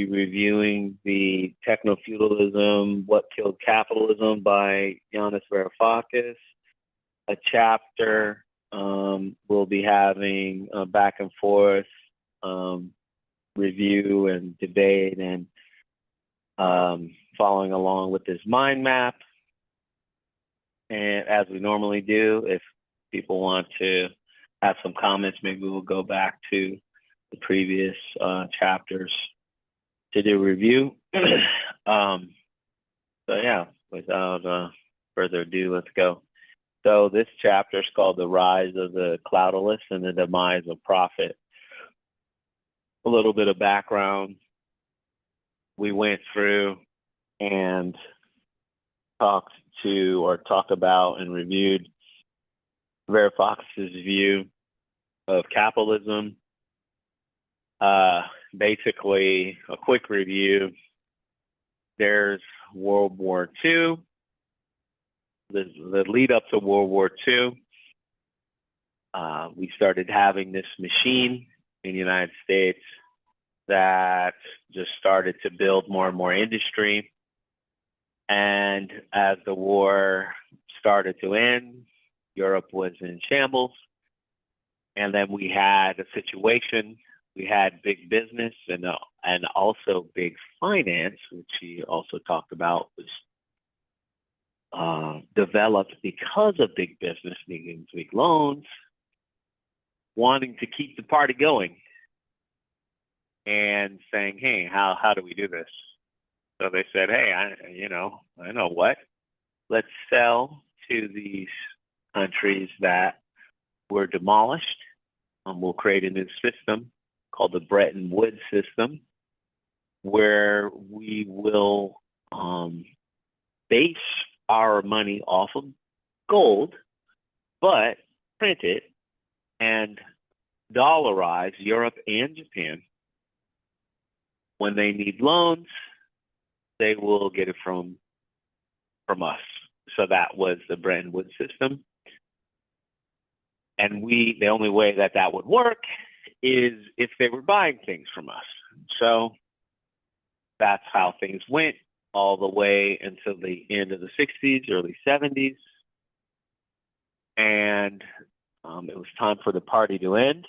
reviewing the Technofeudalism, What Killed Capitalism by Yanis Varoufakis. A chapter we'll be having a back and forth review and debate and following along with this mind map. And as we normally do, if people want to have some comments, maybe we'll go back to the previous chapters to do review. So yeah, without further ado, let's go. So this chapter is called The Rise of the Cloudalist and the Demise of Profit. A little bit of background. We went through and talked about and reviewed Varoufakis' view of capitalism. Basically, a quick review. There's World War II. The lead up to World War II, we started having this machine in the United States that just started to build more and more industry. And as the war started to end, Europe was in shambles. And then we had a situation. We had big business and also big finance, which he also talked about, was developed because of big business needing big loans, wanting to keep the party going, and saying, "Hey, how do we do this?" So they said, "Hey, I know what. Let's sell to these countries that were demolished. We'll create a new system called the Bretton Woods system, where we will base our money off of gold, but print it and dollarize Europe and Japan. When they need loans, they will get it from us." So that was the Bretton Woods system. And the only way that would work is if they were buying things from us. So that's how things went all the way until the end of the 60s, early 70s. And it was time for the party to end,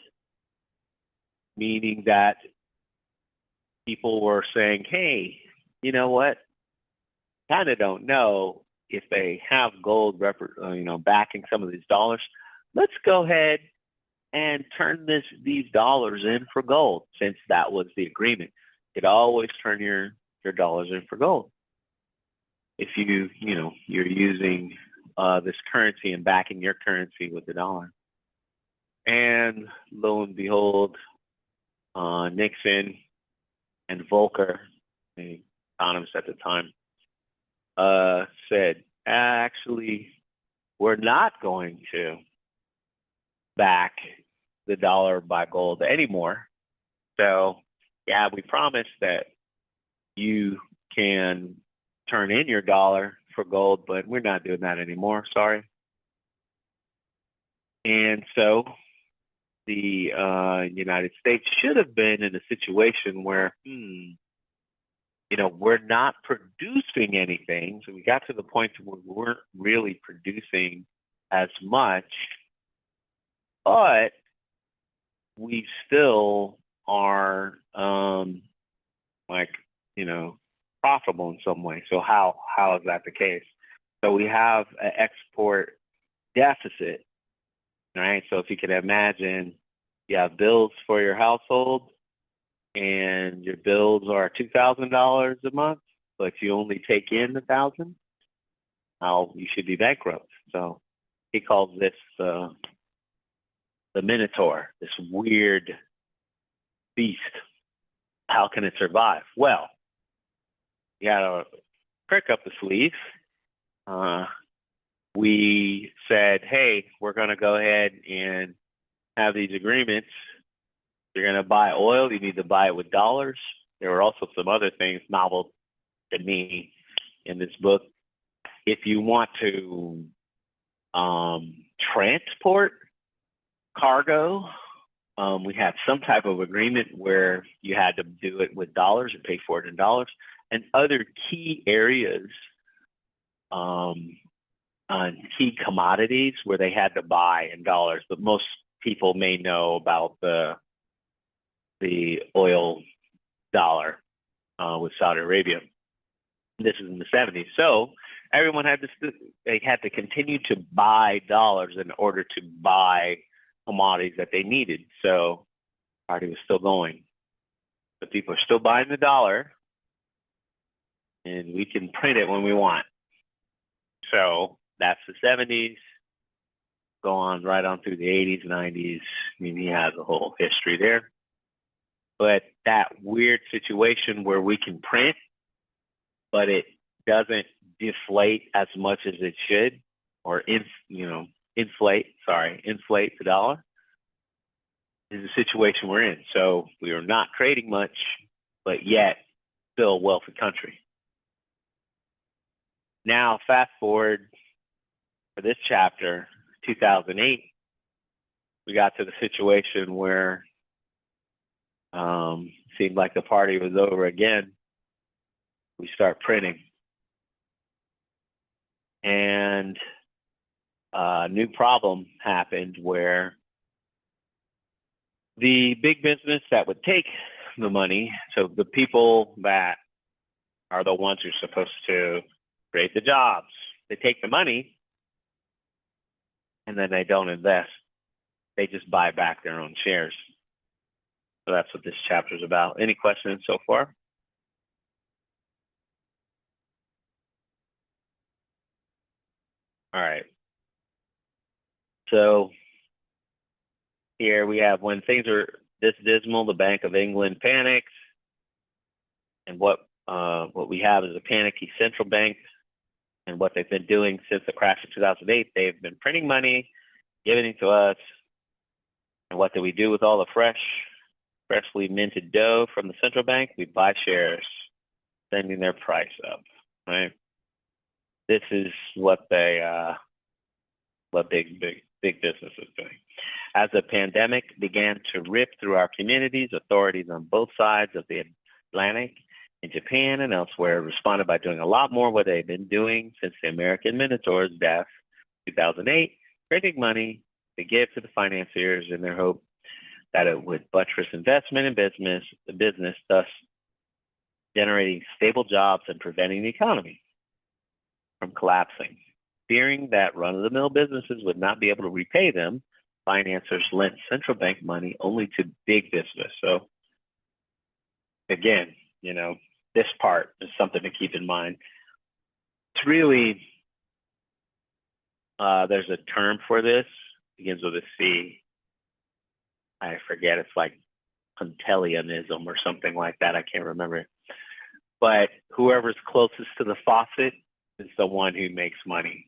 meaning that people were saying, "Hey, you know what? Kind of don't know if they have gold backing some of these dollars. Let's go ahead and turn these dollars in for gold," since that was the agreement. You could always turn your dollars in for gold if you're using this currency and backing your currency with the dollar. And lo and behold, Nixon and Volcker, the economist at the time, said, "Actually, we're not going to back the dollar by gold anymore. So yeah, we promise that you can turn in your dollar for gold, but we're not doing that anymore, sorry." And so the United States should have been in a situation where, we're not producing anything. So we got to the point where we weren't really producing as much, but we still are profitable in some way. So how is that the case? So we have an export deficit, right? So if you can imagine, you have bills for your household and your bills are $2,000 a month, but you only take in $1,000, you should be bankrupt. So he calls this the Minotaur, this weird beast. How can it survive? Well, you gotta prick up the sleeve. We said, "Hey, we're gonna go ahead and have these agreements. You're gonna buy oil, you need to buy it with dollars." There were also some other things novel to me in this book. If you want to transport cargo We had some type of agreement where you had to do it with dollars and pay for it in dollars, and other key areas on key commodities where they had to buy in dollars. But most people may know about the oil dollar with Saudi Arabia. This is in the 70s. So everyone had to continue to buy dollars in order to buy commodities that they needed. So the party was still going. The people are still buying the dollar, and we can print it when we want. So that's the 70s. Go on right on through the 80s, 90s. I mean, he has a whole history there. But that weird situation where we can print, but it doesn't deflate as much as it should, or inflate the dollar, is the situation we're in. So we are not trading much, but yet still a wealthy country. Now, fast forward for this chapter, 2008, we got to the situation where seemed like the party was over again. We start printing. And a new problem happened where the big business that would take the money, so the people that are the ones who are supposed to create the jobs, they take the money and then they don't invest. They just buy back their own shares. So that's what this chapter is about. Any questions so far? All right. So here we have, when things are this dismal, the Bank of England panics. And what we have is a panicky central bank. And what they've been doing since the crash of 2008, they've been printing money, giving it to us. And what do we do with all the freshly minted dough from the central bank? We buy shares, sending their price up, right? This is what big business is doing. As the pandemic began to rip through our communities, authorities on both sides of the Atlantic, in Japan and elsewhere, responded by doing a lot more what they've been doing since the American Minotaur's death, 2008, printing money to give to the financiers in their hope that it would buttress investment in business, thus generating stable jobs and preventing the economy from collapsing. Fearing that run-of-the-mill businesses would not be able to repay them, financiers lent central bank money only to big business. So again, this part is something to keep in mind. It's really, there's a term for this, begins with a C. I forget, it's like Puntellianism or something like that. I can't remember. But whoever's closest to the faucet is the one who makes money,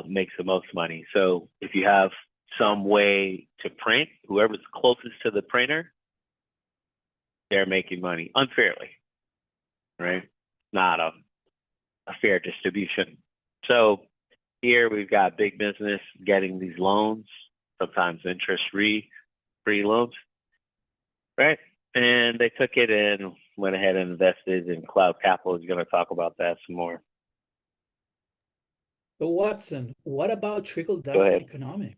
makes the most money. So if you have some way to print, whoever's closest to the printer, they're making money unfairly, right? Not a fair distribution. So here we've got big business getting these loans, sometimes interest-free loans, right? And they took it and went ahead and invested in cloud capital. Is going to talk about that some more. But Watson, what about trickle-down economics?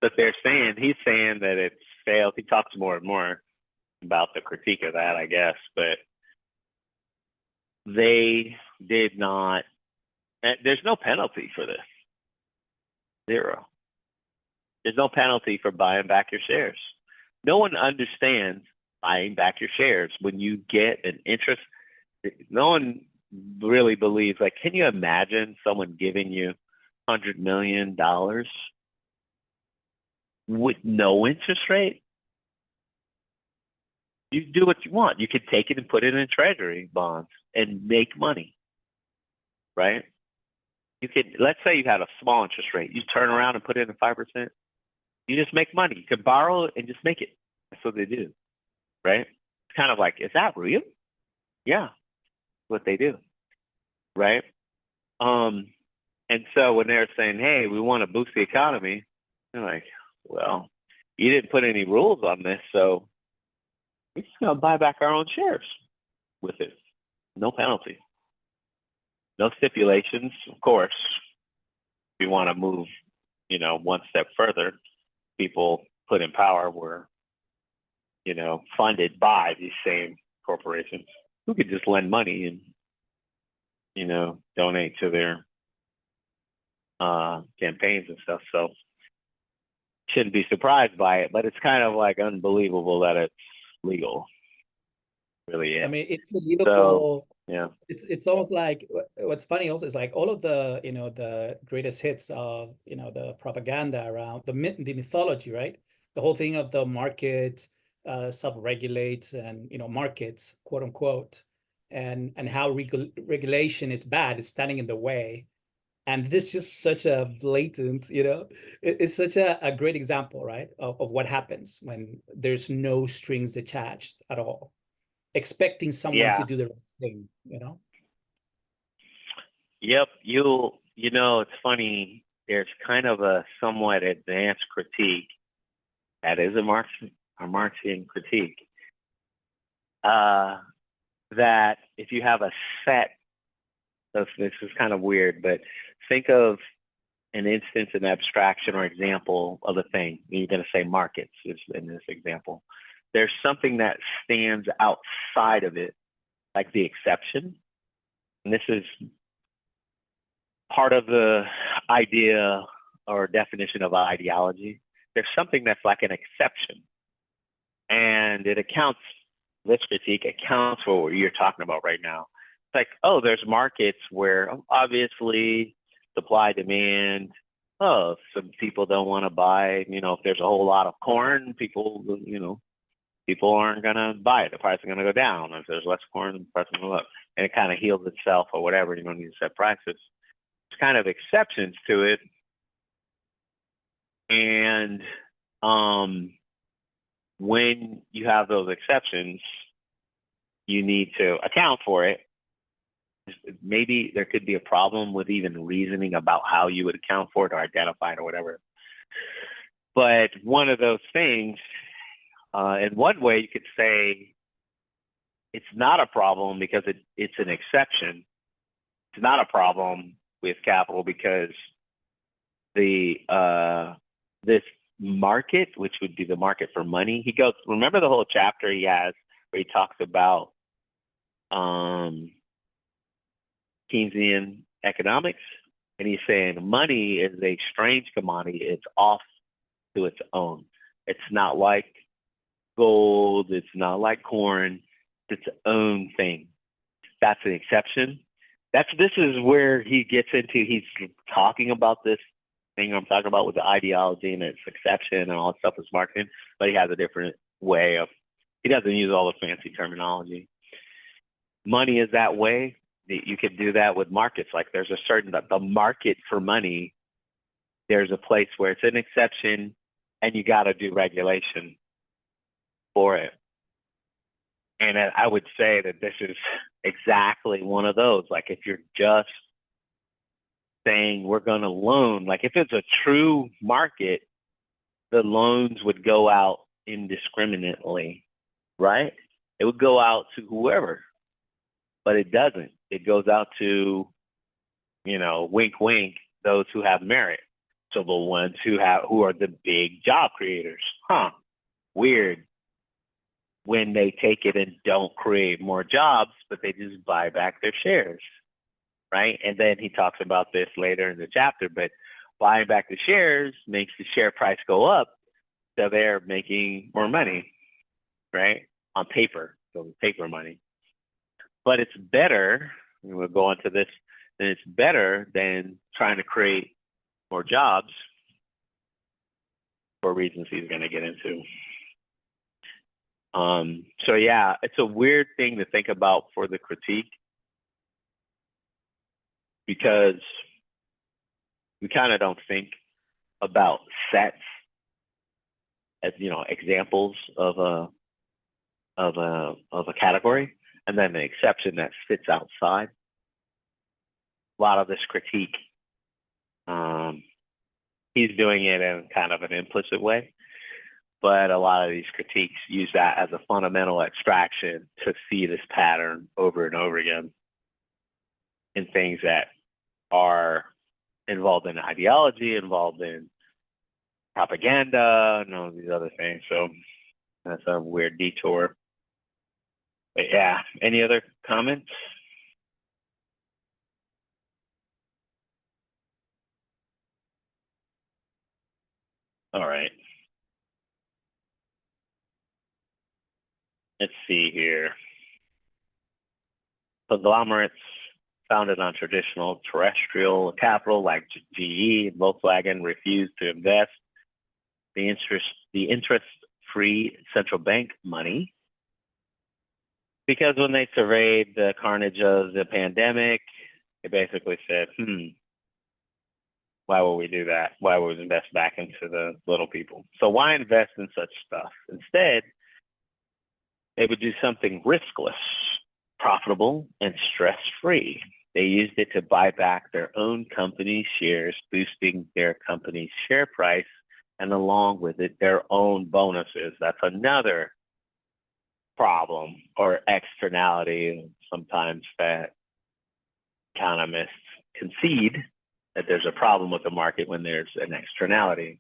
But he's saying that it's failed. He talks more and more about the critique of that, I guess, but they did not, there's no penalty for this. Zero. There's no penalty for buying back your shares. No one understands buying back your shares when you get an interest. No one really believes, like, can you imagine someone giving you $100 million with no interest rate? You do what you want. You could take it and put it in treasury bonds and make money, right? You could, let's say you had a small interest rate. You turn around and put it in 5%. You just make money. You could borrow and just make it. That's what they do, right? It's kind of like, is that real? Yeah, what they do, right? And so when they're saying, hey, we want to boost the economy, they're like, well, you didn't put any rules on this, so we're just going to buy back our own shares with it. No penalty. No stipulations, of course. If you want to move, one step further, people put in power were, funded by these same corporations who could just lend money and, donate to their campaigns and stuff. So shouldn't be surprised by it, but it's kind of like unbelievable that it's legal. Really is. I mean, it's illegal. So, yeah. It's almost like, what's funny also is like all of the, the greatest hits of, the propaganda around the mythology, right? The whole thing of the market self-regulate and, markets, quote unquote, and how regulation is bad, it's standing in the way. And this is such a blatant, it's such a great example, right, of what happens when there's no strings attached at all, expecting someone to do the right thing, Yep. It's funny. There's kind of a somewhat advanced critique that is a Marxian critique, that if you have a set of, this is kind of weird, but think of an instance, an abstraction or example of a thing. You're going to say markets is in this example. There's something that stands outside of it, like the exception. And this is part of the idea or definition of ideology. There's something that's like an exception. And it accounts, this critique accounts for what you're talking about right now. It's like, oh, there's markets where obviously supply, demand, some people don't want to buy, if there's a whole lot of corn, people aren't going to buy it. The price is going to go down. If there's less corn, the price will go up. And it kind of heals itself or whatever. You don't need to set prices. There's kind of exceptions to it. And when you have those exceptions, you need to account for it. Maybe there could be a problem with even reasoning about how you would account for it or identify it or whatever. But one of those things, in one way, you could say it's not a problem because it's an exception. It's not a problem with capital because this market, which would be the market for money, he goes, remember the whole chapter he has where he talks about Keynesian economics, and he's saying money is a strange commodity. It's off to its own. It's not like gold. It's not like corn. It's its own thing. That's an exception. This is where he gets into, he's talking about this thing I'm talking about with the ideology and its exception and all that stuff is marketing, but he has a different way of, he doesn't use all the fancy terminology. Money is that way. You could do that with markets. Like there's the market for money, there's a place where it's an exception and you got to do regulation for it. And I would say that this is exactly one of those. Like if you're just saying we're going to loan, like if it's a true market, the loans would go out indiscriminately, right? It would go out to whoever, but it doesn't. It goes out to, wink, wink, those who have merit. So the ones who are the big job creators. Weird. When they take it and don't create more jobs, but they just buy back their shares, right? And then he talks about this later in the chapter, but buying back the shares makes the share price go up, so they're making more money, right? On paper, so paper money. But it's better, and we'll go into this, and it's better than trying to create more jobs for reasons he's going to get into. So yeah, it's a weird thing to think about for the critique because we kind of don't think about sets as, examples of a category, and then the exception that sits outside. A lot of this critique He's doing it in kind of an implicit way, but a lot of these critiques use that as a fundamental abstraction to see this pattern over and over again in things that are involved in ideology, involved in propaganda, and all these other things. So that's a weird detour. But yeah, any other comments? All right. Let's see here. Conglomerates founded on traditional terrestrial capital like GE and Volkswagen refused to invest the interest-free central bank money because when they surveyed the carnage of the pandemic, they basically said, why would we do that? Why would we invest back into the little people? So why invest in such stuff? Instead, they would do something riskless, profitable, and stress-free. They used it to buy back their own company shares, boosting their company's share price, and along with it, their own bonuses. That's another problem or externality sometimes that economists concede that there's a problem with the market when there's an externality.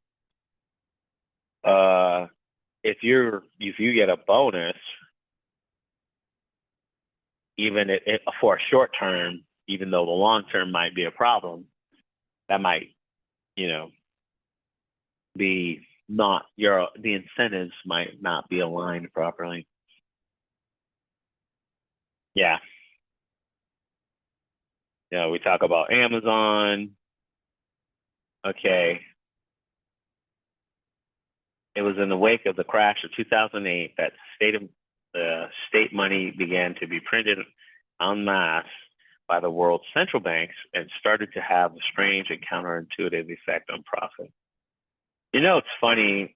If you get a bonus, even for a short term, even though the long term might be a problem, that might, be not the incentives might not be aligned properly. Yeah. We talk about Amazon. Okay. It was in the wake of the crash of 2008 that state money began to be printed en masse by the world's central banks and started to have a strange and counterintuitive effect on profit. It's funny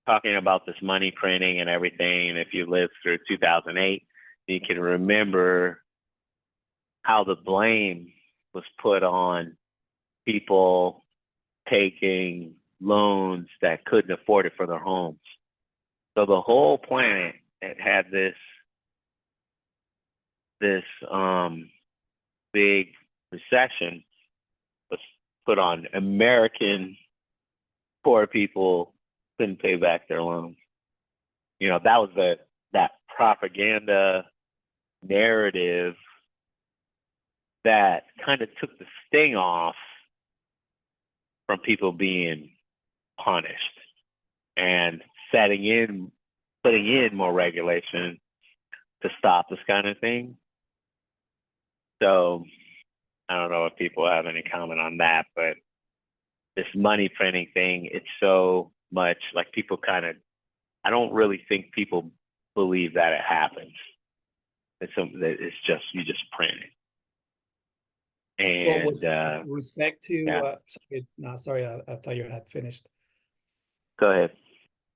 talking about this money printing and everything. And if you lived through 2008, you can remember how the blame was put on people taking loans that couldn't afford it for their homes. So the whole planet had this big recession was put on American poor people couldn't pay back their loans. That was that propaganda narrative that kind of took the sting off from people being punished and putting in more regulation to stop this kind of thing. So I don't know if people have any comment on that, but this money printing thing, it's so much like people I don't really think people believe that it happens. It's just, you just print it. And with respect to, sorry, I thought you had finished. Go ahead.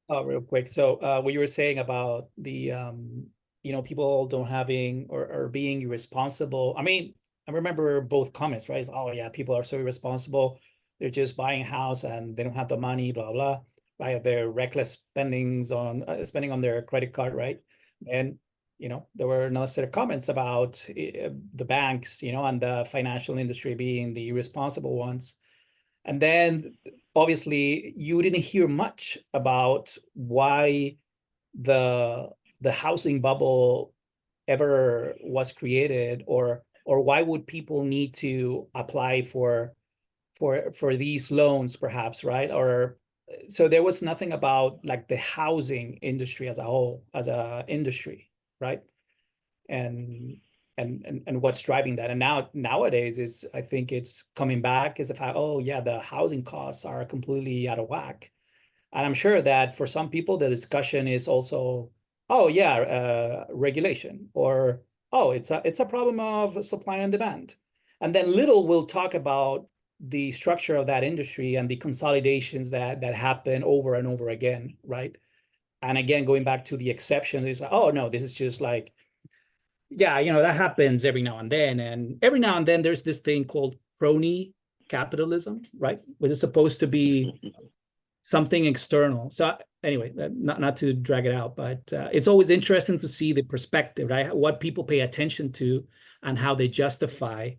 Real quick. So what you were saying about the, people don't having or being irresponsible. I mean, I remember both comments, right? It's, oh yeah, people are so irresponsible. They're just buying a house and they don't have the money, blah, blah, right? They're reckless spending on their credit card, right? And, there were another set of comments about the banks, and the financial industry being the irresponsible ones. And then obviously you didn't hear much about why the housing bubble ever was created, or why would people need to apply for these loans, perhaps, right? Or so there was nothing about like the housing industry as a whole, as a industry, right? And what's driving that. And nowadays I think it's coming back is the fact, oh yeah, the housing costs are completely out of whack. And I'm sure that for some people, the discussion is also, oh yeah, regulation, or, oh, it's a problem of supply and demand. And then little will talk about the structure of that industry and the consolidations that happen over and over again, right? And again, going back to the exception is, oh no, this is just like, yeah, that happens every now and then. And every now and then there's this thing called crony capitalism, right? Which is supposed to be something external. So anyway, not to drag it out, but it's always interesting to see the perspective, right? What people pay attention to and how they justify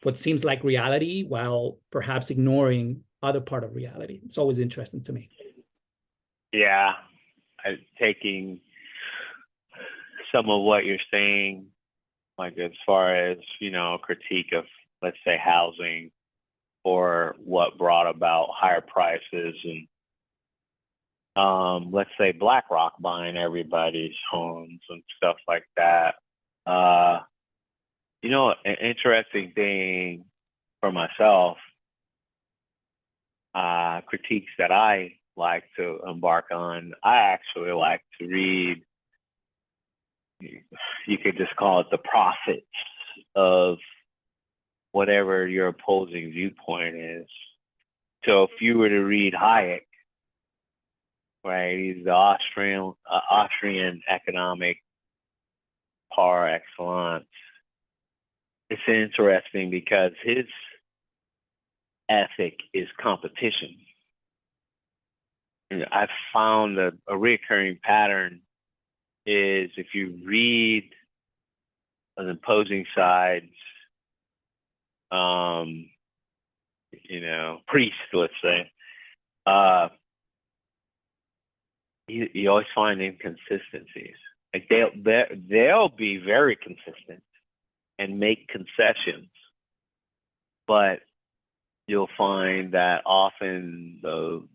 what seems like reality while perhaps ignoring other part of reality. It's always interesting to me. Yeah, taking some of what you're saying, like as far as, critique of, let's say, housing, or what brought about higher prices, and let's say BlackRock buying everybody's homes and stuff like that. An interesting thing for myself, critiques that I like to embark on, I actually like to read, you could just call it the prophets of whatever your opposing viewpoint is. So if you were to read Hayek, right, he's the Austrian economic par excellence. It's interesting because his ethic is competition. And I've found a recurring pattern is, if you read an opposing side's, priest, let's say, you always find inconsistencies. Like they'll be very consistent and make concessions, but you'll find that often the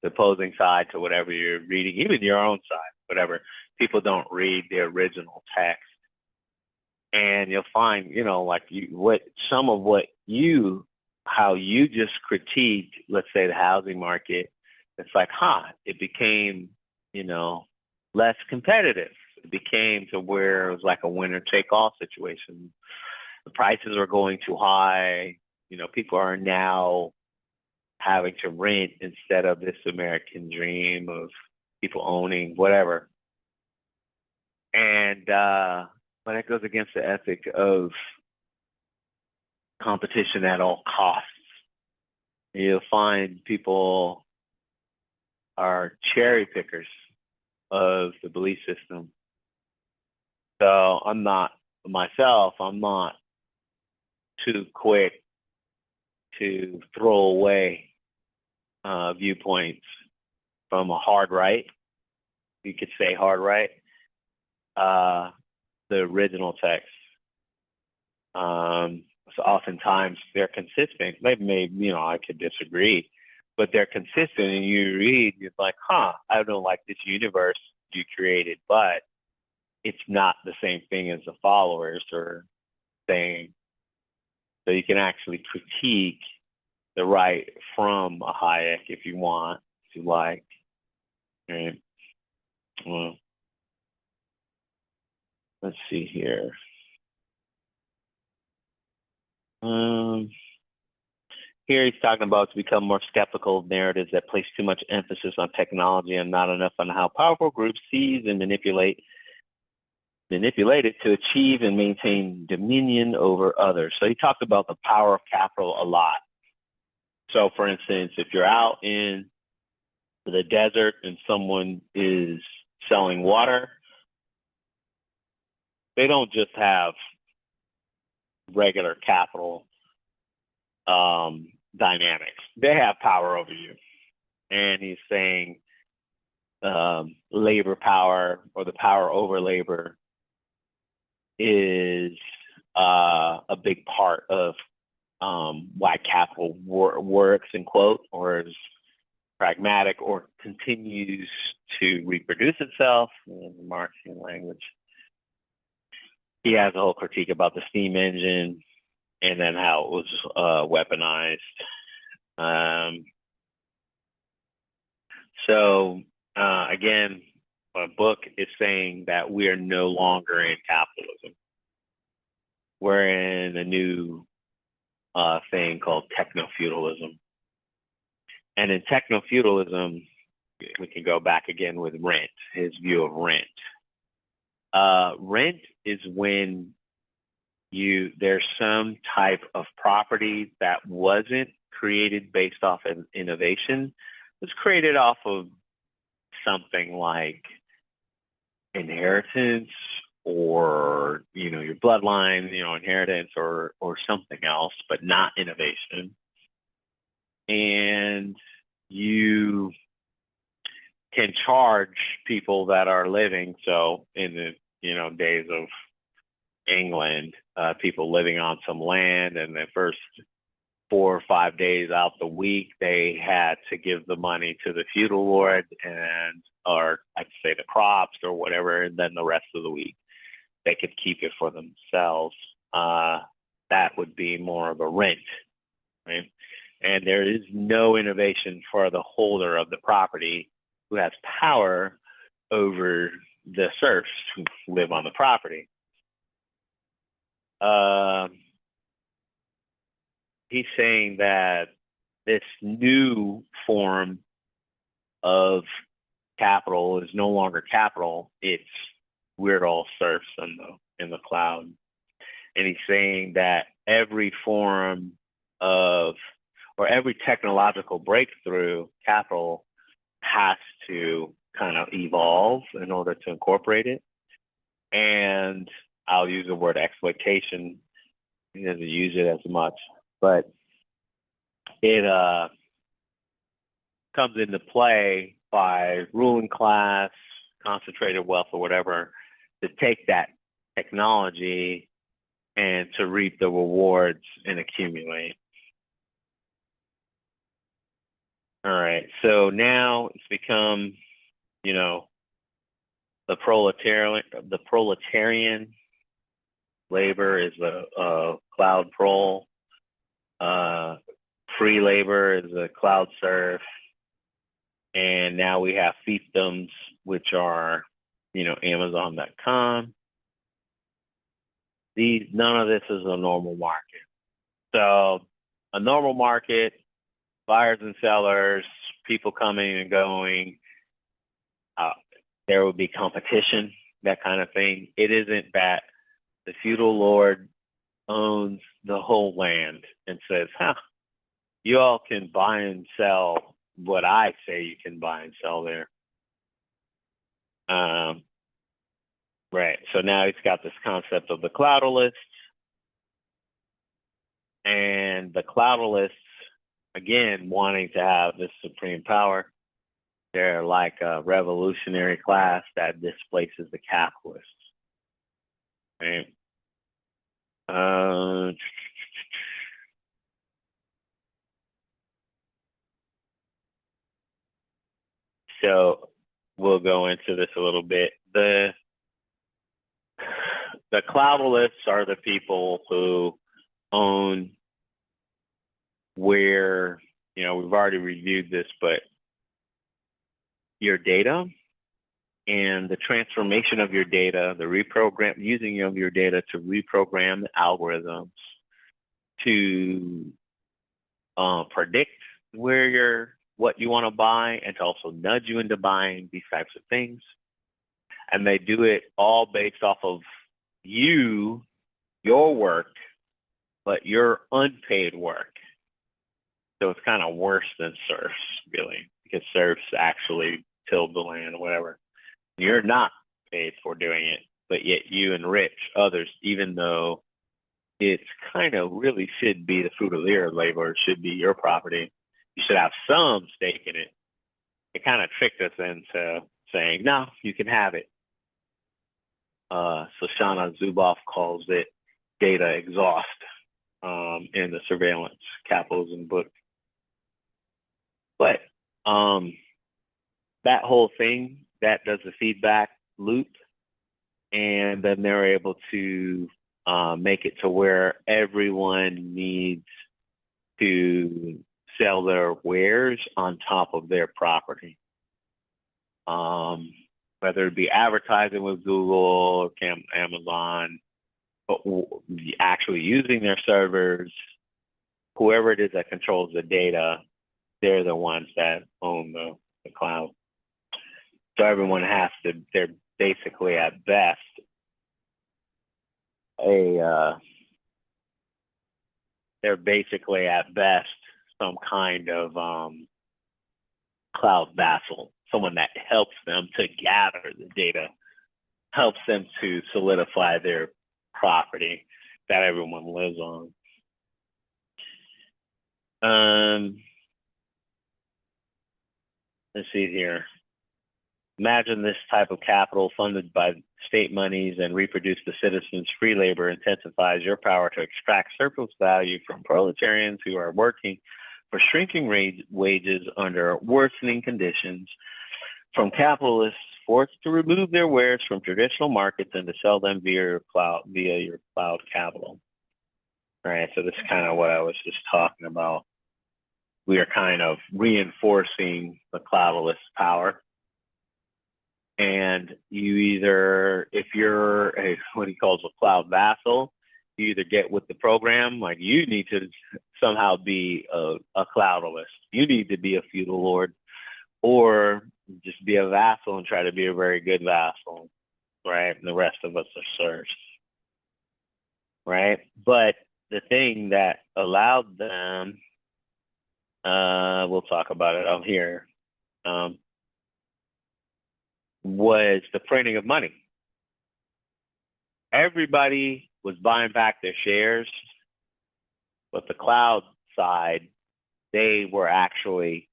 opposing side to whatever you're reading, even your own side, whatever, people don't read the original text. And you'll find, how you just critiqued, let's say, the housing market, it's like, it became, less competitive. It became to where it was like a winner take all situation. The prices are going too high. People are now having to rent instead of this American dream of people owning whatever. And, but it goes against the ethic of competition at all costs. You'll find people are cherry pickers of the belief system. So I'm not too quick to throw away viewpoints from a hard right. You could say hard right. The original text. So oftentimes they're consistent. They may, I could disagree, but they're consistent, and you read, it's like, I don't like this universe you created, but it's not the same thing as the followers are saying. So you can actually critique the right from a Hayek if you want, if you like. Right? Well, let's see here. Here he's talking about to become more skeptical of narratives that place too much emphasis on technology and not enough on how powerful groups seize and manipulate it to achieve and maintain dominion over others. So he talked about the power of capital a lot. So for instance, if you're out in the desert and someone is selling water, they don't just have regular capital dynamics. They have power over you. And he's saying labor power, or the power over labor, is a big part of why capital works, in quote, or is pragmatic, or continues to reproduce itself in Marxian language. He has a whole critique about the steam engine and then how it was weaponized. Again, my book is saying that we are no longer in capitalism. We're in a new thing called technofeudalism. And in technofeudalism, we can go back again with rent, his view of rent. Rent is when there's some type of property that wasn't created based off of innovation. It was created off of something like inheritance, or your bloodline, inheritance, or something else, but not innovation. And you can charge people that are living. So in the days of England, people living on some land, and the first 4 or 5 days out the week, they had to give the money to the feudal lord, or I'd say the crops or whatever, and then the rest of the week they could keep it for themselves. That would be more of a rent, right? And there is no innovation for the holder of the property, who has power over the serfs who live on the property. He's saying that this new form of capital is no longer capital. We're all serfs in the cloud. And he's saying that every form of, or every technological breakthrough, capital has to kind of evolve in order to incorporate it. And I'll use the word exploitation. He doesn't use it as much, but it comes into play by ruling class, concentrated wealth, or whatever, to take that technology and to reap the rewards and accumulate. All right, so now it's become, the proletarian labor is a cloud prole. Free labor is a cloud serf. And now we have fiefdoms, which are, Amazon.com. None of this is a normal market. So a normal market, buyers and sellers, people coming and going, there would be competition, that kind of thing. It isn't that the feudal lord owns the whole land and says, you all can buy and sell what I say you can buy and sell there. Right. So now he's got this concept of the cloudalists. And the cloudalists, again, wanting to have this supreme power. They're like a revolutionary class that displaces the capitalists. Right? So we'll go into this a little bit. The cloudalists are the people who own where, we've already reviewed this, but your data and the transformation of your data, the using of your data to reprogram the algorithms to predict what you want to buy, and to also nudge you into buying these types of things. And they do it all based off of your work, but your unpaid work. So it's kind of worse than serfs, really, because serfs actually tilled the land or whatever. You're not paid for doing it, but yet you enrich others, even though it's kind of really should be the fruit of their labor, it should be your property. You should have some stake in it. It kind of tricked us into saying, no, you can have it. Shoshana Zuboff calls it data exhaust in the Surveillance Capitalism book. But that whole thing, that does the feedback loop, and then they're able to make it to where everyone needs to sell their wares on top of their property. Whether it be advertising with Google or Amazon, but actually using their servers, whoever it is that controls the data, they're the ones that own the cloud. So everyone they're basically at best basically at best some kind of cloud vassal, someone that helps them to gather the data, helps them to solidify their property that everyone lives on. Let's see here. Imagine this type of capital funded by state monies and reproduce the citizens' free labor intensifies your power to extract surplus value from proletarians who are working for shrinking wages under worsening conditions, from capitalists forced to remove their wares from traditional markets and to sell them via your cloud capital. All right, so this is kind of what I was just talking about. We are kind of reinforcing the cloudless power. And you either, if you're what he calls a cloud vassal, you either get with the program, like you need to somehow be a cloudless. You need to be a feudal lord, or just be a vassal and try to be a very good vassal, right? And the rest of us are serfs, right? But the thing that allowed them, we'll talk about it out here, was the printing of money. Everybody was buying back their shares, but the cloud side, they were actually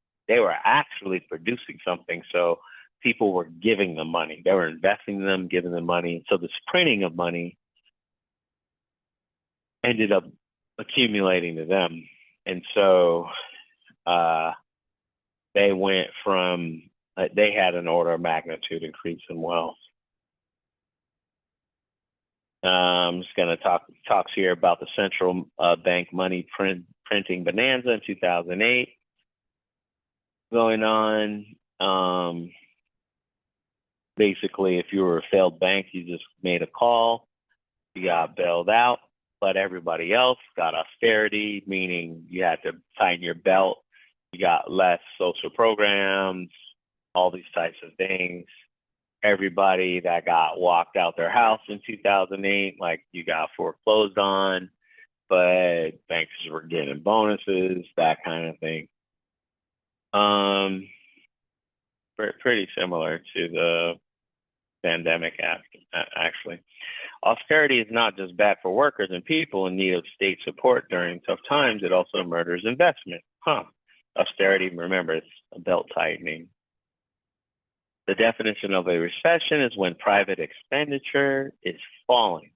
producing something. So people were giving them money. They were investing in them, giving them money. So this printing of money ended up accumulating to them. And so they went from, they had an order of magnitude increase in wealth. I'm just going to talks here about the central bank money printing bonanza in 2008 going on. Basically, if you were a failed bank, you just made a call, you got bailed out, but everybody else got austerity, meaning you had to tighten your belt, you got less social programs, all these types of things. Everybody that got walked out their house in 2008, like you got foreclosed on, but banks were getting bonuses, that kind of thing. Pretty similar to the pandemic, actually. Austerity is not just bad for workers and people in need of state support during tough times, it also murders investment. Austerity, remember, it's a belt tightening. The definition of a recession is when private expenditure is falling.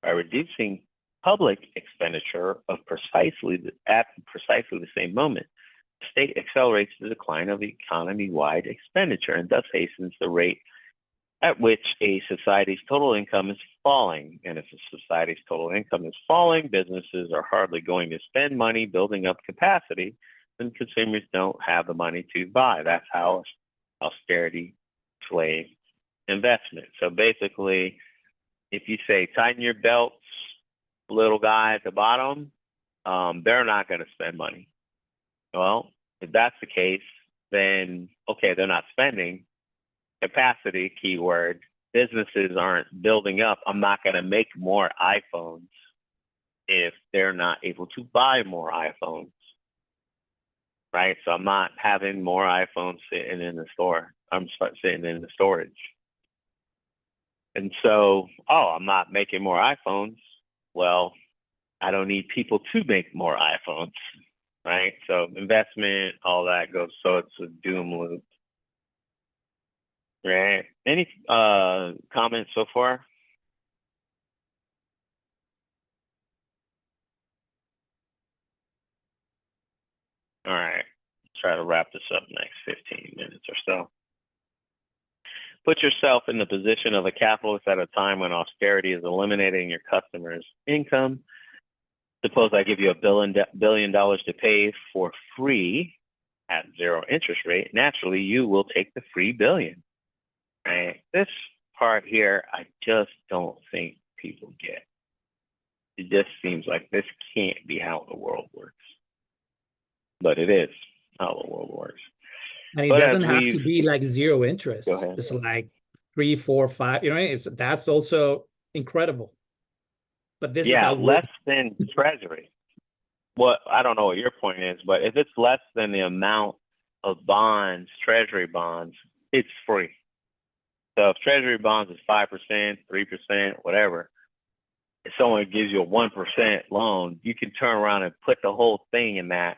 By reducing public expenditure at precisely the same moment, the state accelerates the decline of economy-wide expenditure and thus hastens the rate at which a society's total income is falling. And if a society's total income is falling, businesses are hardly going to spend money building up capacity, and consumers don't have the money to buy. That's how austerity slave investment. So basically, if you say tighten your belts, little guy at the bottom, they're not going to spend money. Well, if that's the case, then okay, they're not spending. Capacity, keyword, businesses aren't building up. I'm not going to make more iPhones if they're not able to buy more iPhones, right? So I'm not having more iPhones sitting in the store. I'm sitting in the storage. And so, I'm not making more iPhones. Well, I don't need people to make more iPhones, right? So investment, all that goes, so it's a doom loop, right? Any comments so far? All right, try to wrap this up next 15 minutes or so. Put yourself in the position of a capitalist at a time when austerity is eliminating your customers' income. Suppose I give you $1 billion to pay for free at 0 interest rate. Naturally, you will take the free billion. Right? This part here, I just don't think people get. It just seems like this can't be how the world works. But it is how the world works. And it doesn't have to be like 0 interest. It's like 3, 4, 5. That's also incredible. But this is how less than treasury. what I don't know what your point is, but if it's less than the amount of bonds, treasury bonds, it's free. So if treasury bonds is 5%, 3%, whatever, if someone gives you a 1% loan, you can turn around and put the whole thing in that.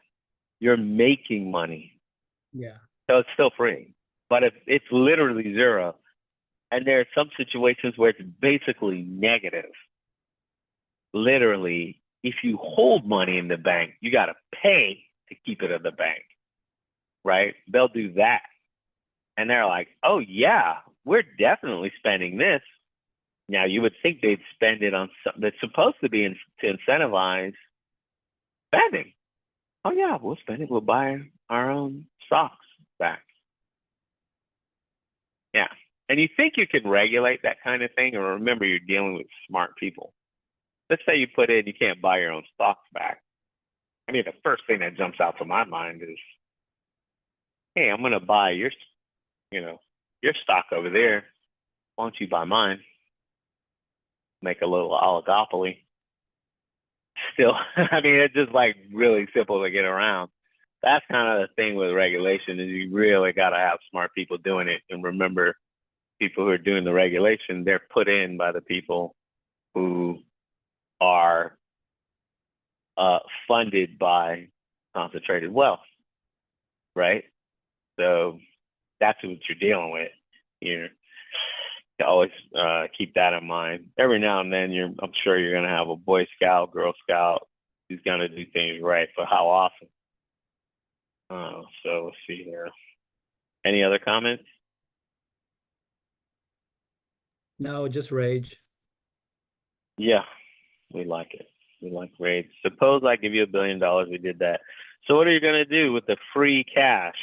You're making money. Yeah. So it's still free. But if it's literally zero, and there are some situations where it's basically negative, literally, if you hold money in the bank, you got to pay to keep it in the bank, right? They'll do that. And they're like, oh, yeah, we're definitely spending this. Now, you would think they'd spend it on something that's supposed to be to incentivize spending. Oh, yeah, we'll spend it. We'll buy our own stocks back. Yeah. And you think you can regulate that kind of thing? Or remember, you're dealing with smart people. Let's say you put in, you can't buy your own stocks back. I mean, the first thing that jumps out to my mind is, hey, I'm going to buy your stock over there. Why don't you buy mine? Make a little oligopoly. Still, I mean, it's just like really simple to get around. That's kind of the thing with regulation is you really got to have smart people doing it. And remember, people who are doing the regulation, they're put in by the people who are funded by concentrated wealth, right? So that's what you're dealing with. You always keep that in mind. Every now and then, I'm sure you're going to have a Boy Scout, Girl Scout who's going to do things right, but how often? So let's see here. Any other comments? No, just rage. Yeah, we like it. We like rage. Suppose I give you $1 billion, we did that. So what are you going to do with the free cash?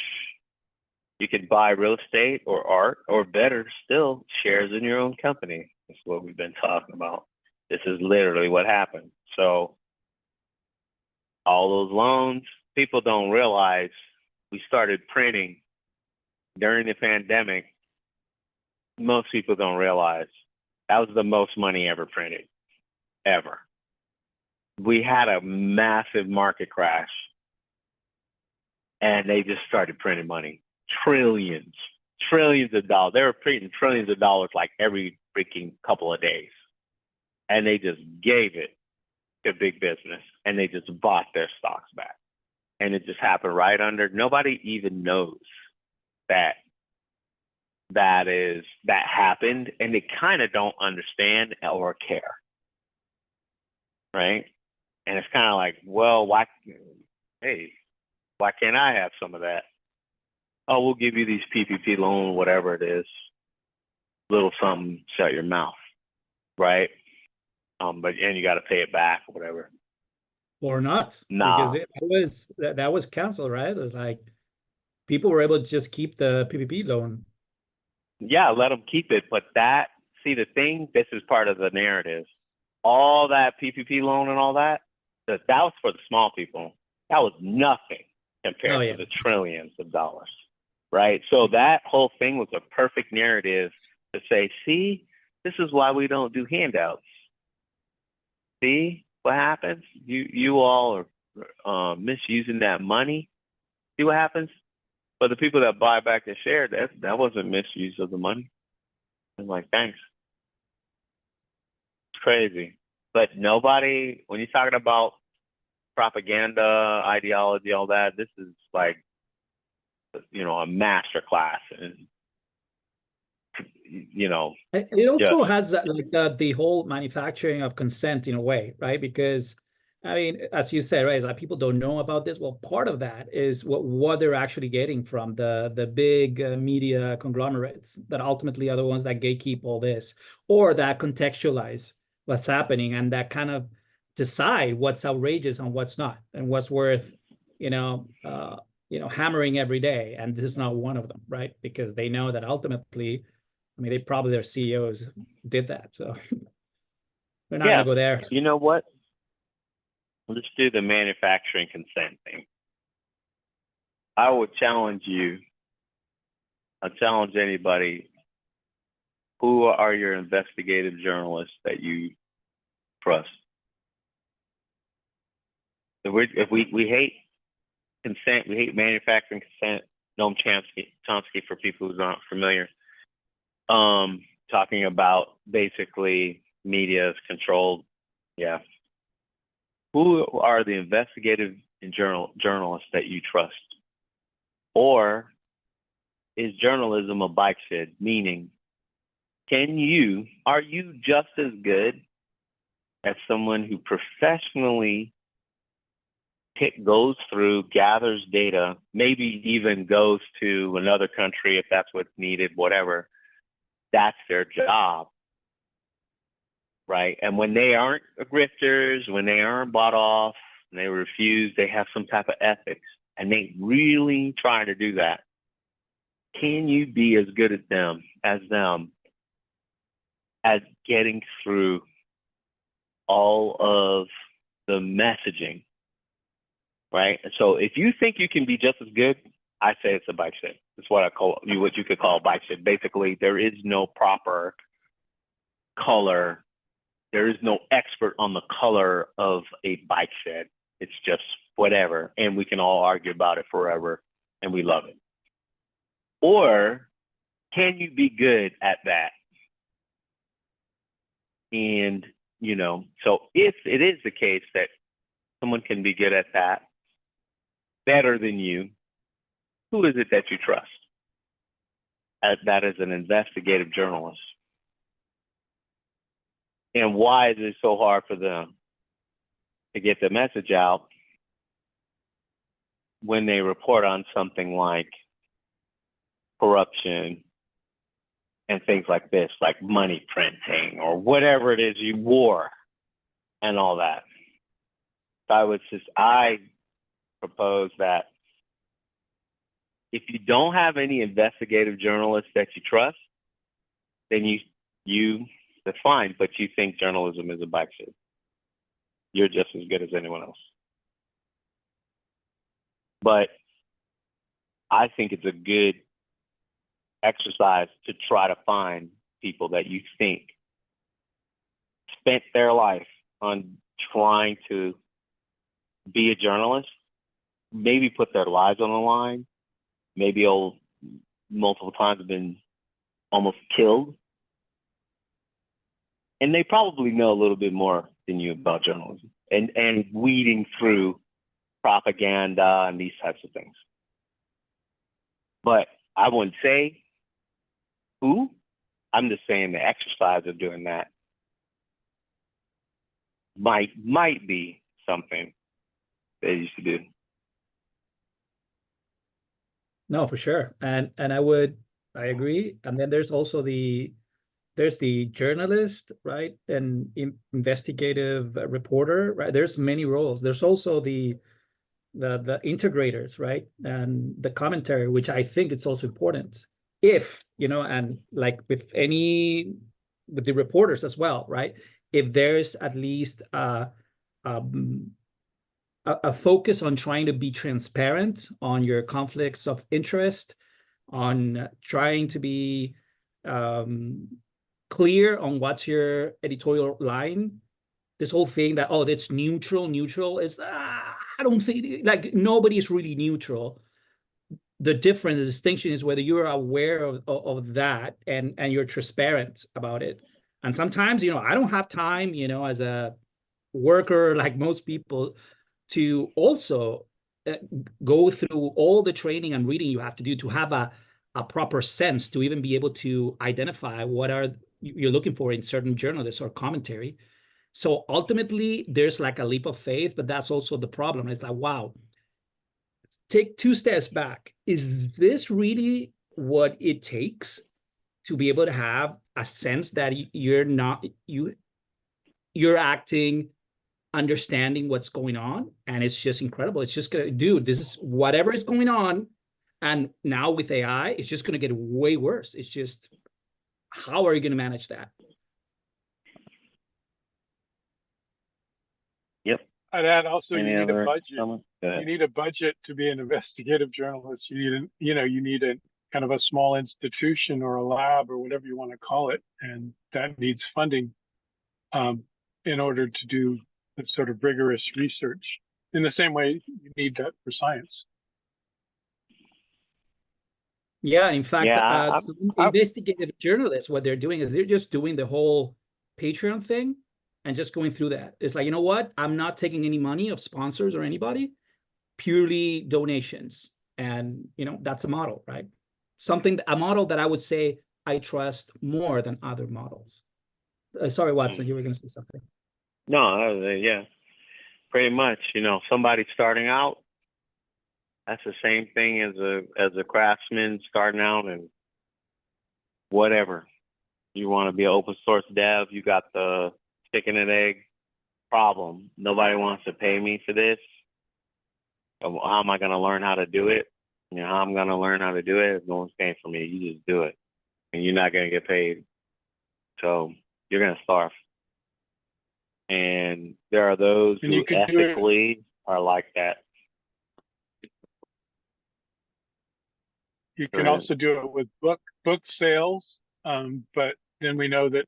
You can buy real estate or art, or better still, shares in your own company. That's what we've been talking about. This is literally what happened. So all those loans, people don't realize we started printing during the pandemic. Most people don't realize that was the most money ever printed, ever. We had a massive market crash, and they just started printing money. Trillions of dollars. They were printing trillions of dollars like every freaking couple of days. And they just gave it to big business, and they just bought their stocks back. And it just happened right under, nobody even knows that happened, and they kind of don't understand or care, right? And it's kind of like, well, why can't I have some of that? Oh, we'll give you these PPP loan, whatever it is, little something, shut your mouth, right? And you got to pay it back or whatever. Or not, Nah. because that was canceled, right? It was like people were able to just keep the PPP loan. Yeah, let them keep it. But this is part of the narrative. All that PPP loan and all that was for the small people. That was nothing compared to the trillions of dollars, right? So that whole thing was a perfect narrative to say, see, this is why we don't do handouts. See what happens? You all are misusing that money. See what happens? But the people that buy back the share, that wasn't misuse of the money. I'm like, thanks. It's crazy. But nobody, when you're talking about propaganda, ideology, all that, this is like, a master class. And, it also has like the whole manufacturing of consent in a way, right? Because I mean, as you said, right, it's like people don't know about this. Well, part of that is what they're actually getting from the big media conglomerates that ultimately are the ones that gatekeep all this, or that contextualize what's happening and that kind of decide what's outrageous and what's not, and what's worth, hammering every day. And this is not one of them, right? Because they know that ultimately, I mean, their CEOs did that, so they're not gonna go there. You know what? Let's do the manufacturing consent thing. I would challenge you. I challenge anybody. Who are your investigative journalists that you trust? If we hate consent, we hate manufacturing consent. Noam Chomsky, for people who aren't familiar, talking about basically media is controlled. Yeah. Who are the investigative and journalists that you trust? Or is journalism a bike shed? Meaning, are you just as good as someone who professionally goes through, gathers data, maybe even goes to another country if that's what's needed, whatever? That's their job, right? And when they aren't grifters, when they aren't bought off, and they refuse, they have some type of ethics, and they really try to do that. Can you be as good at them as getting through all of the messaging, right? And so if you think you can be just as good, I say it's a bike shed. It's what you could call a bike shed. Basically, there is no proper color. There is no expert on the color of a bike shed. It's just whatever. And we can all argue about it forever and we love it. Or can you be good at that? And, so if it is the case that someone can be good at that better than you, who is it that you trust? That is an investigative journalist. And why is it so hard for them to get the message out when they report on something like corruption and things like this, like money printing or whatever it is, war and all that? So I propose that if you don't have any investigative journalists that you trust, then that's fine, but you think journalism is a bike shed. You're just as good as anyone else. But I think it's a good exercise to try to find people that you think spent their life on trying to be a journalist, maybe put their lives on the line, maybe multiple times have been almost killed. And they probably know a little bit more than you about journalism and weeding through propaganda and these types of things. But I wouldn't say who. I'm just saying the exercise of doing that might be something they used to do. No, for sure. And I agree. And then there's also there's the journalist, right? And investigative reporter, right? There's many roles. There's also the integrators, right? And the commentary, which I think it's also important. If, and like with the reporters as well, right? If there's at least a focus on trying to be transparent on your conflicts of interest, on trying to be clear on what's your editorial line. This whole thing that, it's neutral is, I don't think, like, nobody's really neutral. The distinction is whether you're aware of that and you're transparent about it. And sometimes, I don't have time, as a worker, like most people, to also go through all the training and reading you have to do to have a proper sense to even be able to identify what you're looking for in certain journalists or commentary. So ultimately, there's like a leap of faith, but that's also the problem. It's like, wow, take 2 steps back. Is this really what it takes to be able to have a sense that you're acting, understanding what's going on? And it's just incredible. It's just gonna, dude, this is whatever is going on. And now with AI, it's just gonna get way worse. It's just, how are you gonna manage that? Yep. I'd add also, you need a budget. You need a budget to be an investigative journalist. You need a kind of a small institution or a lab or whatever you want to call it, and that needs funding in order to do the sort of rigorous research in the same way you need that for science. Yeah, in fact, Yeah, investigative journalists, what they're doing is they're just doing the whole Patreon thing and just going through that. It's like, you know what? I'm not taking any money of sponsors or anybody, purely donations. And, that's a model, right? A model that I would say I trust more than other models. Sorry, Watson, you were going to say something. No, yeah, pretty much. Somebody starting out, that's the same thing as a craftsman starting out, and whatever. You want to be an open source dev, you got the chicken and egg problem. Nobody wants to pay me for this. How am I going to learn how to do it? How I'm going to learn how to do it? If no one's paying for me, you just do it, and you're not going to get paid. So you're going to starve. And there are those who ethically are like that. You can also do it with book sales, but then we know that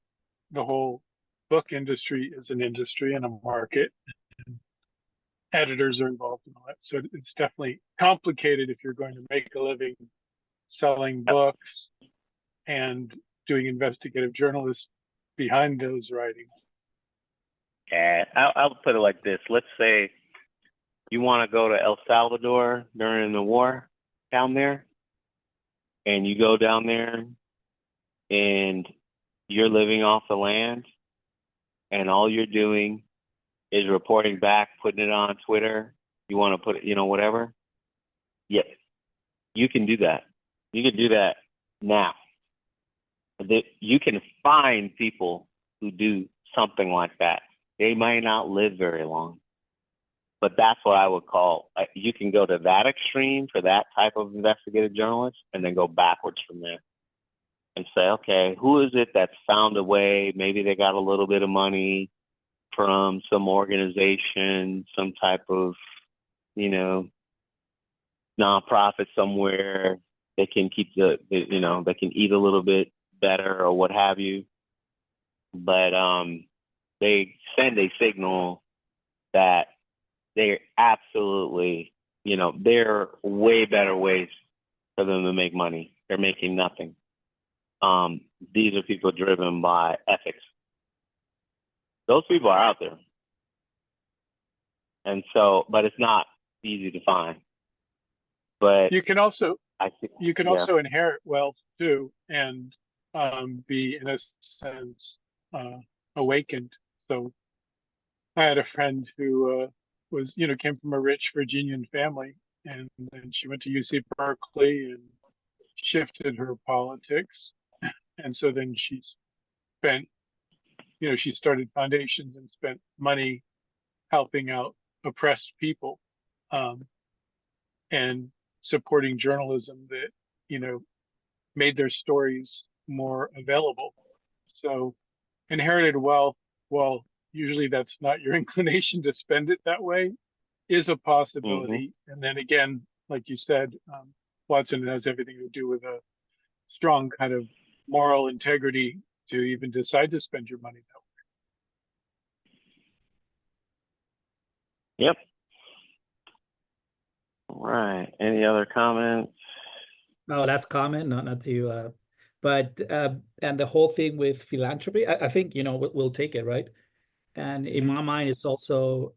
the whole book industry is an industry and a market. And editors are involved in all that, so it's definitely complicated if you're going to make a living selling books and doing investigative journalism behind those writings. Yeah, I'll put it like this. Let's say you want to go to El Salvador during the war down there, and you go down there and you're living off the land, and all you're doing is reporting back, putting it on Twitter. You want to put it, whatever. Yeah, you can do that. You can do that now. You can find people who do something like that. They might not live very long, but that's what I would call, you can go to that extreme for that type of investigative journalist and then go backwards from there and say, okay, who is it that's found a way? Maybe they got a little bit of money from some organization, some type of, nonprofit somewhere. They can keep they can eat a little bit better or what have you. But they send a signal that they're absolutely, there are way better ways for them to make money. They're making nothing. These are people driven by ethics. Those people are out there. And so, but it's not easy to find. But you can also yeah. inherit wealth too, and be in a sense awakened. So I had a friend who came from a rich Virginian family, and then she went to UC Berkeley and shifted her politics, and so then she spent, she started foundations and spent money helping out oppressed people, and supporting journalism that made their stories more available. So inherited wealth, well, usually that's not your inclination to spend it that way, is a possibility. And then again, like you said, Watson, has everything to do with a strong kind of moral integrity to even decide to spend your money that way. Yep. All right. Any other comments? No, that's common, not to but and the whole thing with philanthropy, I think we'll take it, right? And in my mind, it's also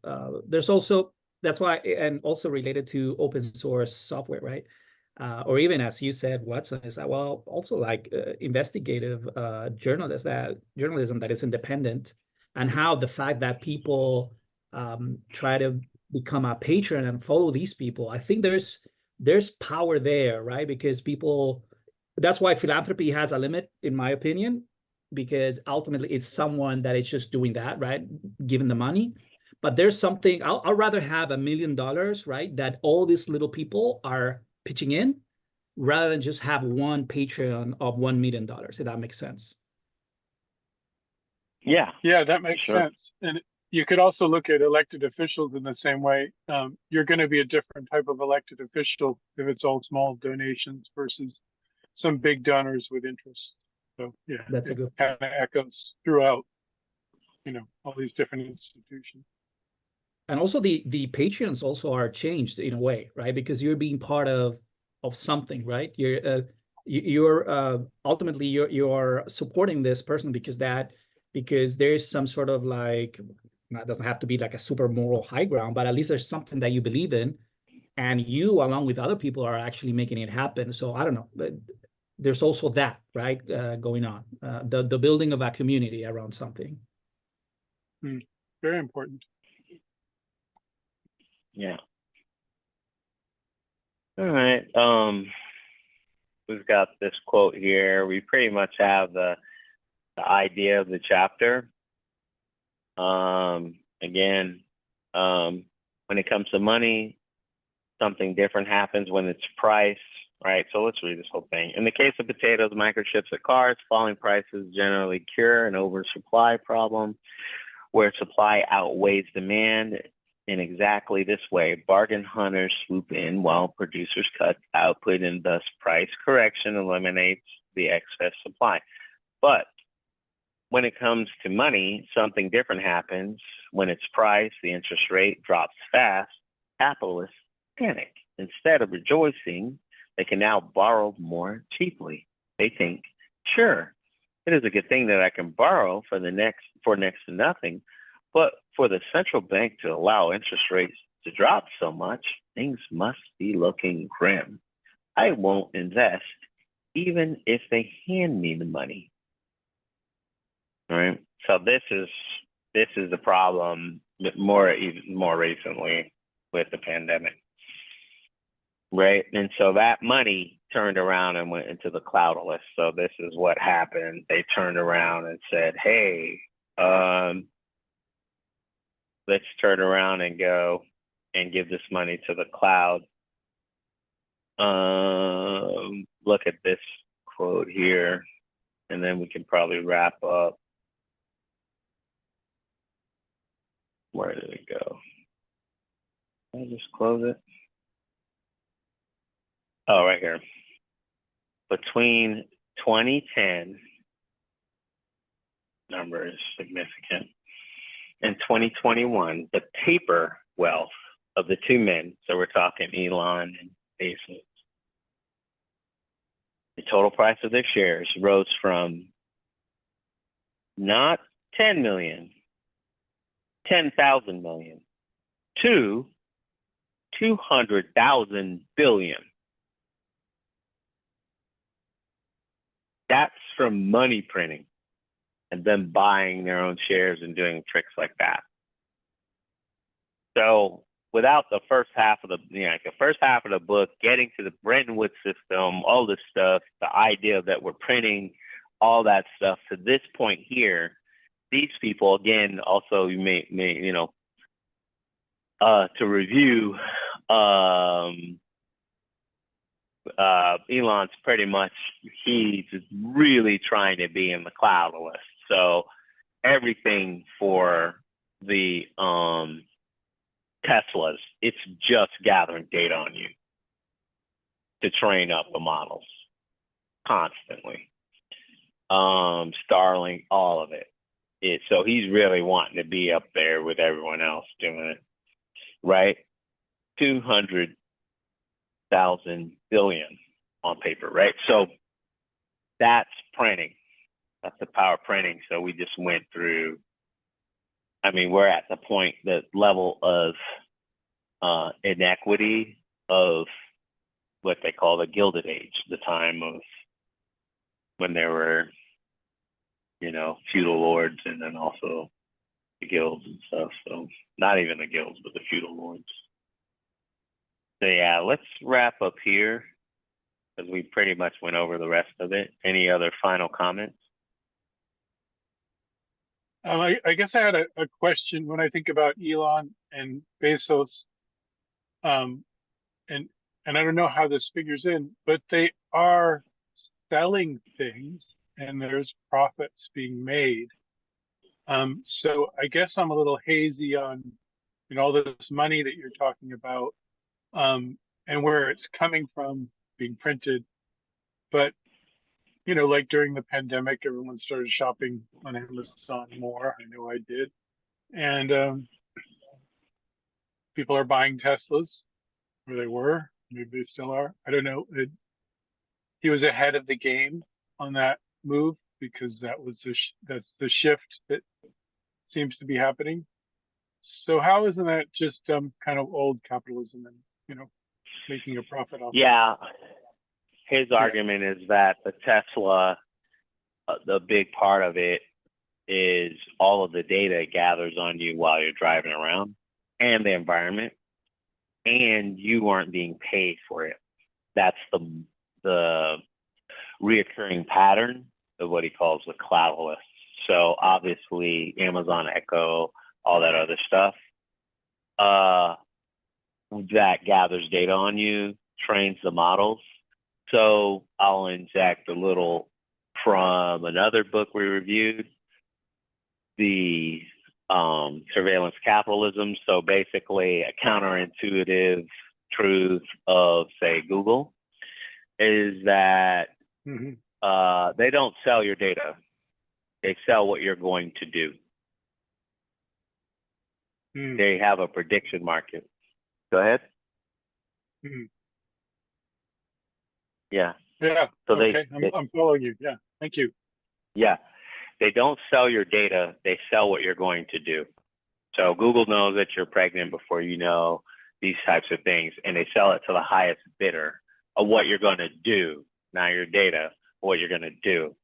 there's also, that's why, and also related to open source software, right? Or even as you said, Watson, is that, well, also like investigative journalism that is independent, and how the fact that people try to become a patron and follow these people, I think there's power there, right? Because that's why philanthropy has a limit, in my opinion, because ultimately it's someone that is just doing that, right? Giving the money. But there's something, I'll rather have $1 million, right? That all these little people are pitching in, rather than just have one Patreon of $1 million, if that makes sense. Yeah. Yeah, that makes sense. And you could also look at elected officials in the same way. You're going to be a different type of elected official if it's all small donations versus some big donors with interest. So yeah, that's a good kind of echoes throughout, all these different institutions. and also the patrons also are changed in a way, right? Because you're being part of something, right? You're ultimately you're supporting this person because there's some sort of like, it doesn't have to be like a super moral high ground, but at least there's something that you believe in, and you along with other people are actually making it happen. So I don't know, but there's also that, right, going on, the building of a community around something. Very important. Yeah. All right. We've got this quote here. We pretty much have the idea of the chapter. Again, when it comes to money, something different happens when it's price, right? So let's read this whole thing. In the case of potatoes, microchips, or cars, falling prices generally cure an oversupply problem where supply outweighs demand. In exactly this way, bargain hunters swoop in while producers cut output, and thus price correction eliminates the excess supply. But when it comes to money, something different happens. When it's price, the interest rate drops fast. Capitalists panic. Instead of rejoicing, they can now borrow more cheaply. They think, sure, it is a good thing that I can borrow for next to nothing. But for the central bank to allow interest rates to drop so much, things must be looking grim. I won't invest, even if they hand me the money. All right. So this is the problem even more recently with the pandemic, right? And so that money turned around and went into the cloudless. So this is what happened. They turned around and said, "Hey, let's turn around and go and give this money to the cloud." Look at this quote here, and then we can probably wrap up. Where did it go? Can I just close it? Oh, right here. Between 2010, number is significant, and 2021, the paper wealth of the two men, so we're talking Elon and Bezos, the total price of their shares rose from not 10 million, 10,000 million to 200,000 billion. That's from money printing and them buying their own shares and doing tricks like that. So without the first half of the book, getting to the Bretton Woods system, all this stuff, the idea that we're printing all that stuff to this point here, these people, again, also you may to review, Elon's pretty much, he's really trying to be in the cloud list. So everything for the Teslas, it's just gathering data on you to train up the models constantly. Starlink, all of it. So he's really wanting to be up there with everyone else doing it, right? 200,000 billion on paper, right? So that's printing. That's the power of printing. So we just went through, we're at the point, the level of inequity of what they call the Gilded Age, the time of when there were, feudal lords, and then also the guilds and stuff. So not even the guilds, but the feudal lords. So yeah, let's wrap up here because we pretty much went over the rest of it. Any other final comments? I guess I had a question when I think about Elon and Bezos, and I don't know how this figures in, but they are selling things and there's profits being made. So I guess I'm a little hazy on all this money that you're talking about, and where it's coming from being printed. But like during the pandemic, everyone started shopping on Amazon more. I know I did. And people are buying Teslas, or they were, maybe they still are. I don't know. He was ahead of the game on that move because that's the shift that seems to be happening. So how isn't that just kind of old capitalism and making a profit off? Yeah, his argument is that the Tesla, the big part of it is all of the data it gathers on you while you're driving around and the environment, and you aren't being paid for it. That's the reoccurring pattern of what he calls the cloudless. So obviously Amazon Echo, all that other stuff, that gathers data on you, trains the models. So I'll inject a little from another book we reviewed, the surveillance capitalism. So basically a counterintuitive truth of, say, Google is that they don't sell your data. They sell what you're going to do. They have a prediction market. Go ahead. Yeah. Yeah. So okay. I'm following you. Yeah. Thank you. Yeah. They don't sell your data. They sell what you're going to do. So Google knows that you're pregnant before you know these types of things, and they sell it to the highest bidder of what you're going to do, not your data, what you're going to do.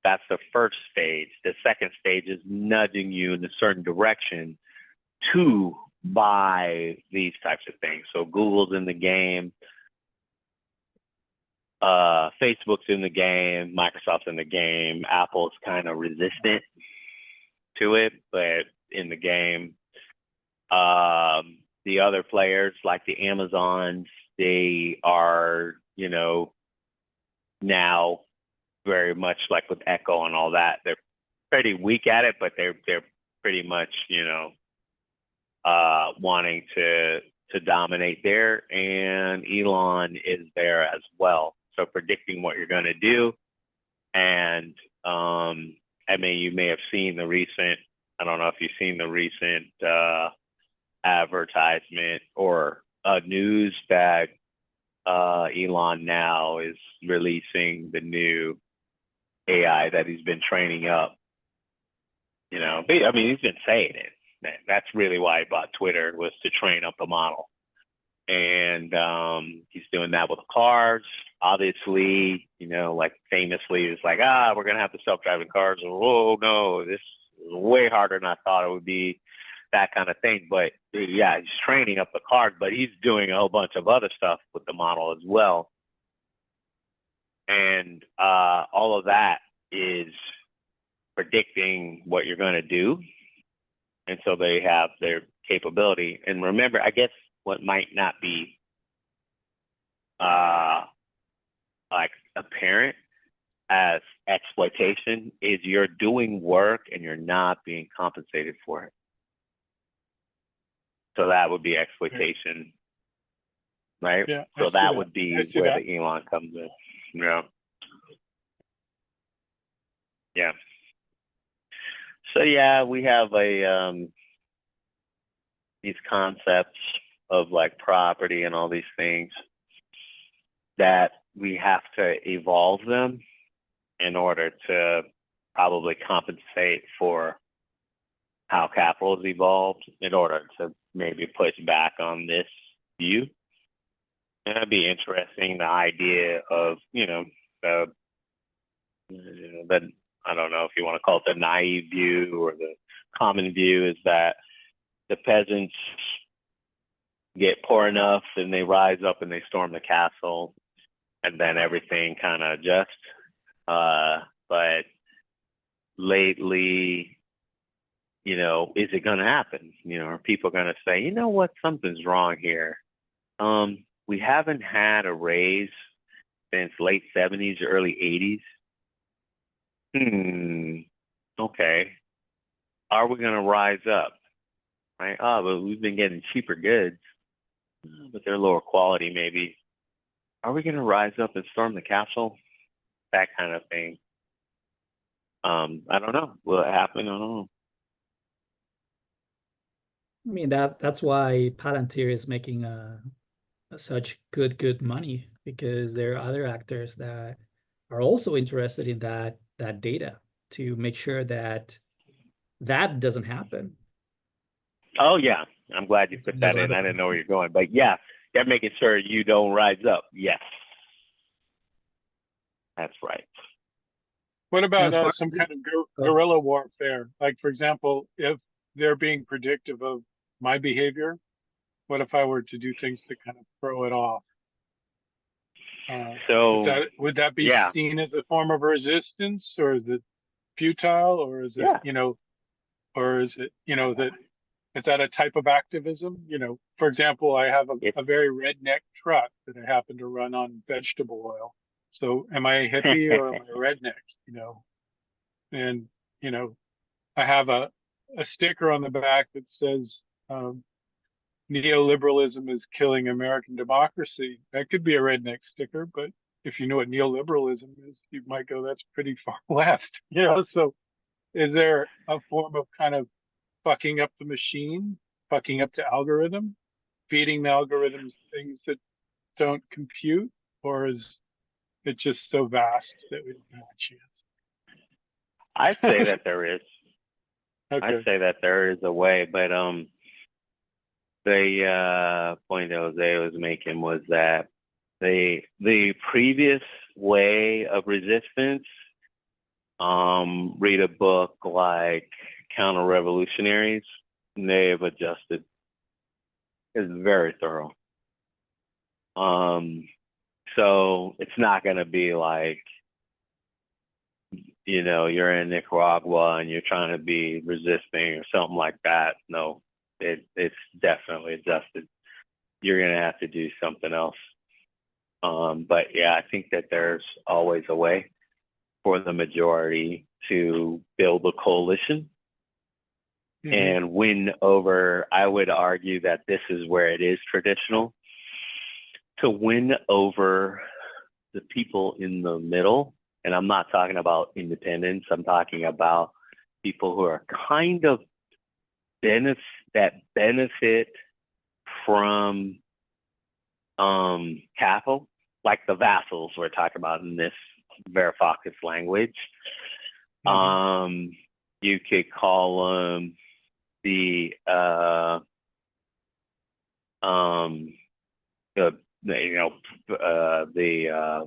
That's the first stage. The second stage is nudging you in a certain direction to buy these types of things. So Google's in the game, Facebook's in the game, Microsoft's in the game, Apple's kind of resistant to it, but in the game. The other players like the Amazons, they are, now very much like with Echo and all that, they're pretty weak at it, but they're pretty much, wanting to dominate there, and Elon is there as well. So predicting what you're going to do. And you may have seen the recent, I don't know if you've seen the recent advertisement or news that Elon now is releasing the new AI that he's been training up. He's been saying it. That's really why he bought Twitter, was to train up the model. And he's doing that with cars. Obviously, famously, it's like, we're going to have the self-driving cars. Oh, no, this is way harder than I thought it would be, that kind of thing. But yeah, he's training up the cars, but he's doing a whole bunch of other stuff with the model as well. And all of that is predicting what you're going to do. And so they have their capability. And remember, I guess what might not be apparent as exploitation is you're doing work and you're not being compensated for it. So that would be exploitation, right? Yeah, so that would be where the Elon comes in. Yeah. Yeah. So yeah, we have these concepts of like property and all these things that we have to evolve them in order to probably compensate for how capital has evolved, in order to maybe push back on this view. And it'd be interesting, the idea of, I don't know if you want to call it the naive view or the common view, is that the peasants get poor enough and they rise up and they storm the castle, and then everything kind of adjusts. But lately, is it going to happen? Are people going to say, what, something's wrong here? We haven't had a raise since late 70s, early 80s. Okay. Are we going to rise up? Right? But we've been getting cheaper goods, but they're lower quality maybe. Are we going to rise up and storm the castle? That kind of thing. I don't know. Will it happen? I don't know. I mean, that's why Palantir is making such good money, because there are other actors that are also interested in that data to make sure that that doesn't happen. Oh yeah, I'm glad you put that Never in. I happen. didn't know where you're going, but yeah, they're making sure you don't rise up. Yes, that's right. What And about as far some as kind of uh, guerrilla warfare? Like, for example, if they're being predictive of my behavior, what if I were to do things to kind of throw it off? So Would that be yeah, seen as a form of resistance, or is it futile, or is it, yeah. or is it, that is that a type of activism? For example, I have It, a very redneck truck that I happen to run on vegetable oil. So am I a hippie or am I a redneck? You know, and you know, I have a sticker on the back that says neoliberalism is killing American democracy. That could be a redneck sticker, but if you know what neoliberalism is, you might go, that's pretty far left. So is there a form of kind of fucking up the machine, fucking up the algorithm, feeding the algorithms things that don't compute, or is it just so vast that we don't have I'd a say chance? that there is. I'd Okay. say that there is a way, but the point that Jose was making was that the previous way of resistance, read a book like Counter Revolutionaries, they've adjusted. It's very thorough. So it's not going to be like, you're in Nicaragua and you're trying to be resisting or something like that. No, it's definitely adjusted. You're going to have to do something else. But yeah, I think that there's always a way for the majority to build a coalition and win over. I would argue that this is where it is traditional to win over the people in the middle. And I'm not talking about independents. I'm talking about people who are kind of benefit from capital, like the vassals we're talking about in this Varoufakis language. You could call them the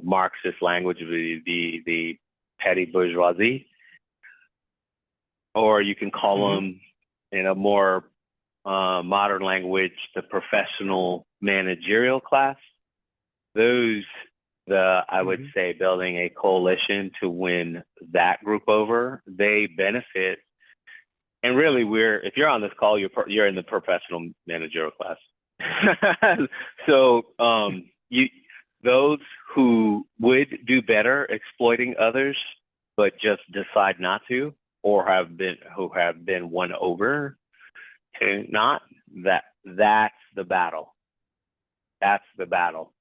Marxist language of the petty bourgeoisie, or you can call them in a more modern language the professional managerial class. Those, I would say, building a coalition to win that group over, they benefit. And really, if you're on this call, you're in the professional managerial class. So those who would do better exploiting others, but just decide not to, or who have been won over to not, that's the battle. That's the battle.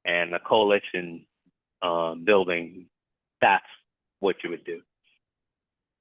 And the coalition building, that's what you would do.